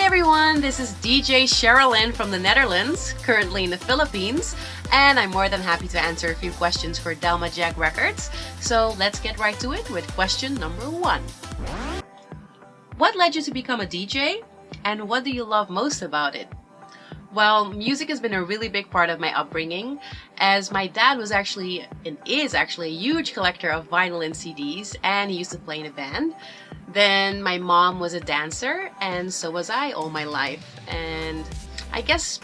everyone, this is DJ Sheryl Lynn from the Netherlands, currently in the Philippines, and I'm more than happy to answer a few questions for Delmajagrecords. So let's get right to it with question number 1. What led you to become a DJ, and what do you love most about it? Well, music has been a really big part of my upbringing, as my dad was actually, and is actually, a huge collector of vinyl and CDs, and he used to play in a band. Then my mom was a dancer, and so was I all my life. And I guess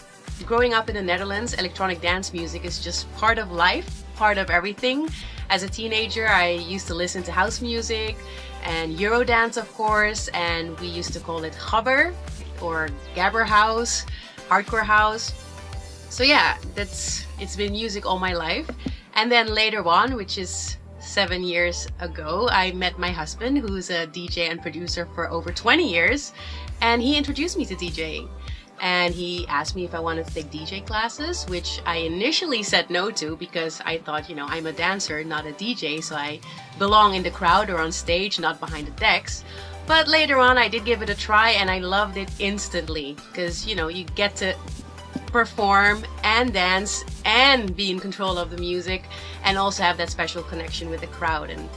growing up in the Netherlands, electronic dance music is just part of life, part of everything. As a teenager, I used to listen to house music and Eurodance, of course, and we used to call it gabber or gabber house, hardcore house. So yeah, it's been music all my life. And then later on, which is 7 years ago, I met my husband, who's a DJ and producer for over 20 years, and he introduced me to DJing. And he asked me if I wanted to take DJ classes, which I initially said no to because I thought, I'm a dancer, not a DJ, so I belong in the crowd or on stage, not behind the decks. But later on, I did give it a try, and I loved it instantly because, you get to perform and dance and be in control of the music and also have that special connection with the crowd. And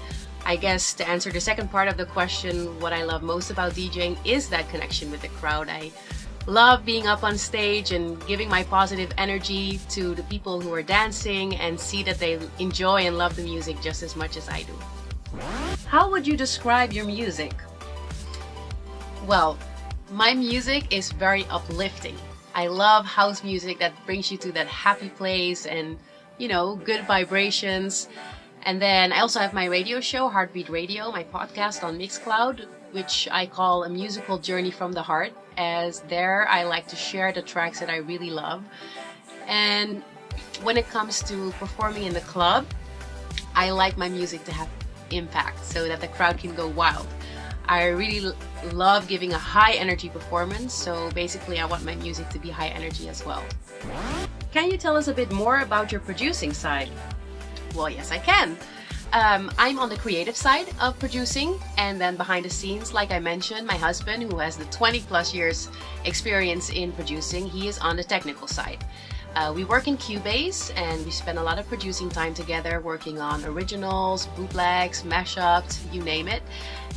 I guess to answer the second part of the question, what I love most about DJing is that connection with the crowd. I love being up on stage and giving my positive energy to the people who are dancing and see that they enjoy and love the music just as much as I do. How would you describe your music? Well, my music is very uplifting. I love house music that brings you to that happy place and, good vibrations. And then I also have my radio show, Heartbeat Radio, my podcast on Mixcloud, which I call a musical journey from the heart, as there I like to share the tracks that I really love. And when it comes to performing in the club, I like my music to have impact so that the crowd can go wild. I really love giving a high energy performance, so basically I want my music to be high energy as well. Can you tell us a bit more about your producing side? Well, yes, I can. I'm on the creative side of producing, and then behind the scenes, like I mentioned, my husband, who has the 20+ years experience in producing, he is on the technical side. We work in Cubase, and we spend a lot of producing time together working on originals, bootlegs, mashups, you name it.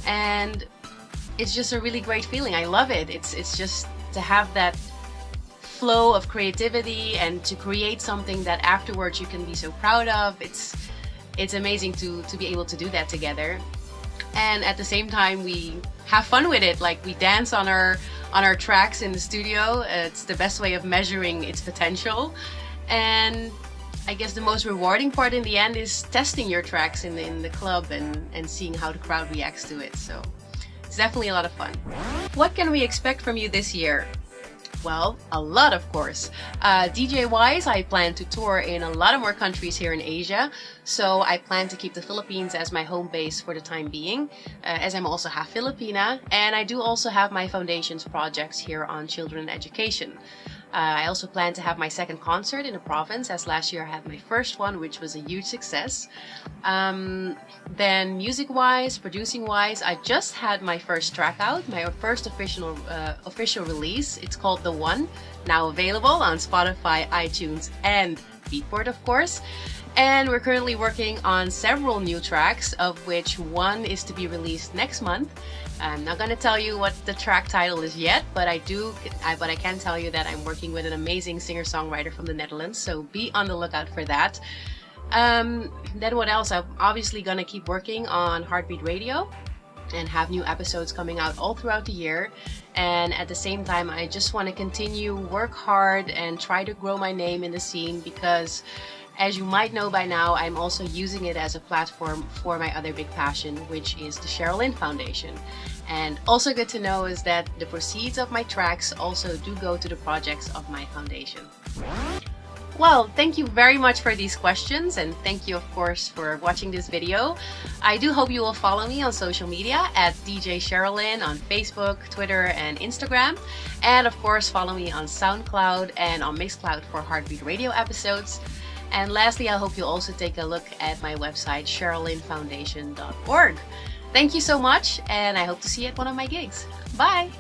And it's just a really great feeling. I love it. It's just to have that flow of creativity and to create something that afterwards you can be so proud of. It's amazing to be able to do that together. And at the same time, we have fun with it. Like, we dance on our tracks in the studio. It's the best way of measuring its potential. And I guess the most rewarding part in the end is testing your tracks in the club and seeing how the crowd reacts to it. So it's definitely a lot of fun. What can we expect from you this year? Well, a lot, of course. DJ-wise, I plan to tour in a lot of more countries here in Asia, so I plan to keep the Philippines as my home base for the time being, as I'm also half Filipina, and I do also have my foundation's projects here on children education. I also plan to have my second concert in the province, as last year I had my first one, which was a huge success. Then music-wise, producing-wise, I just had my first track out, my first official release. It's called The One, now available on Spotify, iTunes, and Beatport, of course. And we're currently working on several new tracks, of which one is to be released next month. I'm not going to tell you what the track title is yet, but I can tell you that I'm working with an amazing singer-songwriter from the Netherlands, so be on the lookout for that. Then what else? I'm obviously going to keep working on Heartbeat Radio and have new episodes coming out all throughout the year. And at the same time, I just want to continue, work hard, and try to grow my name in the scene because, as you might know by now, I'm also using it as a platform for my other big passion, which is the Sheryl Lynn Foundation. And also good to know is that the proceeds of my tracks also do go to the projects of my foundation. Well, thank you very much for these questions, and thank you, of course, for watching this video. I do hope you will follow me on social media at DJ Sheryl Lynn on Facebook, Twitter, and Instagram. And of course, follow me on Soundcloud and on Mixcloud for Heartbeat Radio episodes. And lastly, I hope you'll also take a look at my website, sheryllynfoundation.org. Thank you so much, and I hope to see you at one of my gigs. Bye!